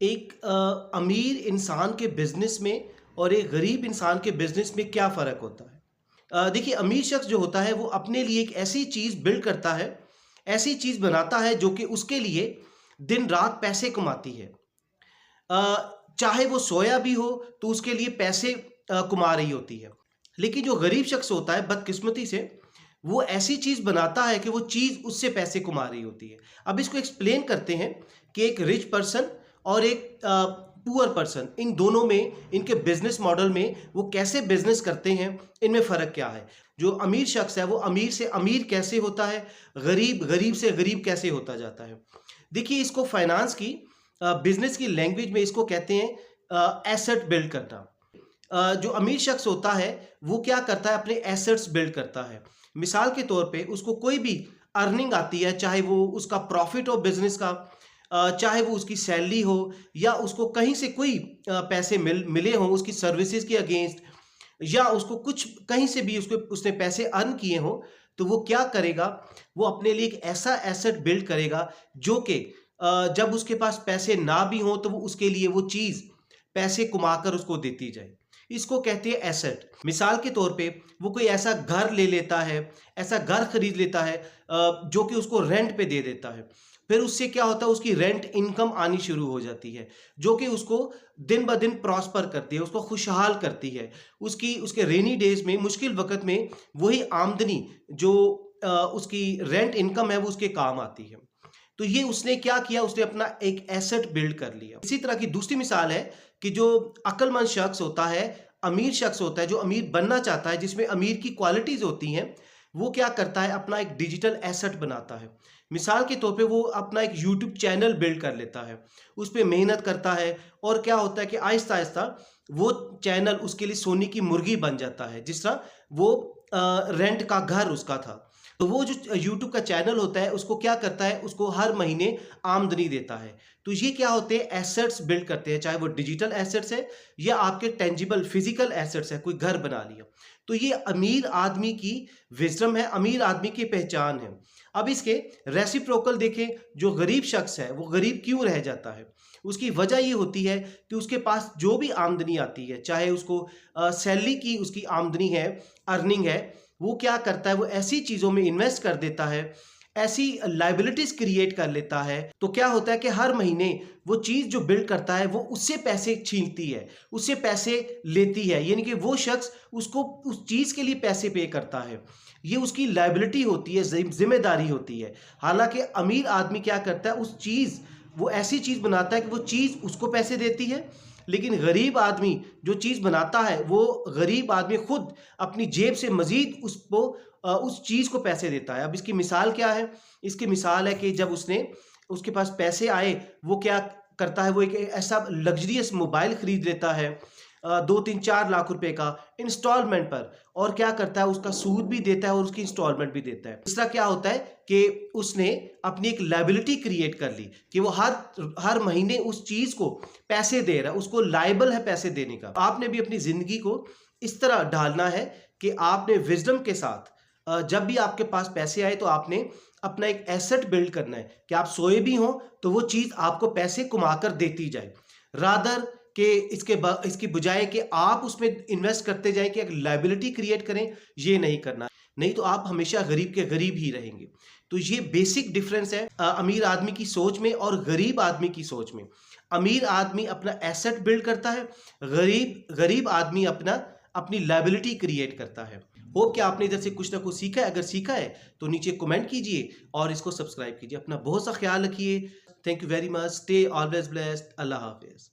एक अमीर इंसान के बिजनेस में और एक गरीब इंसान के बिजनेस में क्या फ़र्क होता है? देखिए, अमीर शख्स जो होता है वो अपने लिए एक ऐसी चीज़ बिल्ड करता है, ऐसी चीज़ बनाता है जो कि उसके लिए दिन रात पैसे कमाती है। चाहे वो सोया भी हो तो उसके लिए पैसे कमा रही होती है। लेकिन जो गरीब शख्स होता है बदकिस्मती से वो ऐसी चीज़ बनाता है कि वो चीज़ उससे पैसे कमा रही होती है। अब इसको एक्सप्लेन करते हैं कि एक रिच पर्सन और एक पुअर पर्सन, इन दोनों में, इनके बिजनेस मॉडल में वो कैसे बिजनेस करते हैं, इनमें फ़र्क क्या है। जो अमीर शख्स है वो अमीर से अमीर कैसे होता है, गरीब गरीब से गरीब कैसे होता जाता है। देखिए, इसको फाइनेंस की बिजनेस की लैंग्वेज में इसको कहते हैं एसेट बिल्ड करना। जो अमीर शख्स होता है वो क्या करता है, अपने एसेट्स बिल्ड करता है। मिसाल के तौर पे उसको कोई भी अर्निंग आती है, चाहे वो उसका प्रॉफिट हो बिजनेस का, चाहे वो उसकी सैलरी हो, या उसको कहीं से कोई पैसे मिले हों उसकी सर्विसेज के अगेंस्ट, या उसको कुछ कहीं से भी उसने पैसे अर्न किए हों, तो वो क्या करेगा, वो अपने लिए एक ऐसा एसेट बिल्ड करेगा जो कि जब उसके पास पैसे ना भी हों तो वो उसके लिए वो चीज़ पैसे कमाकर उसको देती जाए। इसको कहते हैं एसेट। मिसाल के तौर पे वो कोई ऐसा घर ले लेता है, ऐसा घर खरीद लेता है जो कि उसको रेंट पे दे देता है। फिर उससे क्या होता है, उसकी रेंट इनकम आनी शुरू हो जाती है जो कि उसको दिन ब दिन प्रॉस्पर करती है, उसको खुशहाल करती है। उसके रेनी डेज में, मुश्किल वक़्त में वही आमदनी जो उसकी रेंट इनकम है वो उसके काम आती है। तो ये उसने क्या किया, उसने अपना एक एसेट बिल्ड कर लिया। इसी तरह की दूसरी मिसाल है कि जो अक्लमंद शख्स होता है, अमीर शख्स होता है, जो अमीर बनना चाहता है, जिसमें अमीर की क्वालिटीज होती हैं, वो क्या करता है, अपना एक डिजिटल एसेट बनाता है। मिसाल के तौर पे वो अपना एक यूट्यूब चैनल बिल्ड कर लेता है, उस पर मेहनत करता है, और क्या होता है कि आहिस्ता आहिस्ता वो चैनल उसके लिए सोने की मुर्गी बन जाता है, जिस तरह वो रेंट का घर उसका था। तो वो जो यूट्यूब का चैनल होता है उसको क्या करता है, उसको हर महीने आमदनी देता है। तो ये क्या होते हैं, एसेट्स बिल्ड करते हैं, चाहे वो डिजिटल एसेट्स है या आपके टेंजिबल फिजिकल एसेट्स है, कोई घर बना लिया। तो ये अमीर आदमी की विजडम है, अमीर आदमी की पहचान है। अब इसके रेसिप्रोकल देखें, जो गरीब शख्स है वो गरीब क्यों रह जाता है, उसकी वजह ये होती है कि उसके पास जो भी आमदनी आती है, चाहे उसको सैलरी की उसकी आमदनी है, अर्निंग है, वो क्या करता है, वो ऐसी चीज़ों में इन्वेस्ट कर देता है, ऐसी लाइबिलिटीज क्रिएट कर लेता है। तो क्या होता है कि हर महीने वो चीज़ जो बिल्ड करता है वो उससे पैसे छीनती है, उससे पैसे लेती है, यानी कि वो शख्स उसको उस चीज़ के लिए पैसे पे करता है। ये उसकी लाइबिलिटी होती है, जिम्मेदारी होती है। हालांकि अमीर आदमी क्या करता है, उस चीज़, वो ऐसी चीज़ बनाता है कि वो चीज़ उसको पैसे देती है। लेकिन गरीब आदमी जो चीज़ बनाता है, वो गरीब आदमी खुद अपनी जेब से मज़ीद उसको उस चीज़ को पैसे देता है। अब इसकी मिसाल क्या है? इसकी मिसाल है कि जब उसके पास पैसे आए, वो क्या करता है, वो एक ऐसा लग्ज़रियस मोबाइल खरीद लेता है 2-3-4 लाख रुपए का इंस्टॉलमेंट पर, और क्या करता है, उसका सूद भी देता है और उसकी इंस्टॉलमेंट भी देता है। तीसरा क्या होता है कि उसने अपनी एक लायबिलिटी क्रिएट कर ली कि वो हर महीने उस चीज़ को पैसे दे रहा है, उसको लायबल है पैसे देने का। आपने भी अपनी ज़िंदगी को इस तरह ढालना है कि आपने विज़डम के साथ जब भी आपके पास पैसे आए तो आपने अपना एक एसेट बिल्ड करना है कि आप सोए भी हों तो वो चीज़ आपको पैसे कमाकर देती जाए, रादर कि इसकी बजाय कि आप उसमें इन्वेस्ट करते जाएं कि एक लायबिलिटी क्रिएट करें। ये नहीं करना, नहीं तो आप हमेशा गरीब के गरीब ही रहेंगे। तो ये बेसिक डिफरेंस है अमीर आदमी की सोच में और गरीब आदमी की सोच में। अमीर आदमी अपना एसेट बिल्ड करता है, गरीब आदमी अपनी लायबिलिटी क्रिएट करता है। होप कि आपने इधर से कुछ ना कुछ सीखा है। अगर सीखा है तो नीचे कमेंट कीजिए और इसको सब्सक्राइब कीजिए। अपना बहुत सा ख्याल रखिए। Thank you very much. Stay always blessed. Allah Hafiz.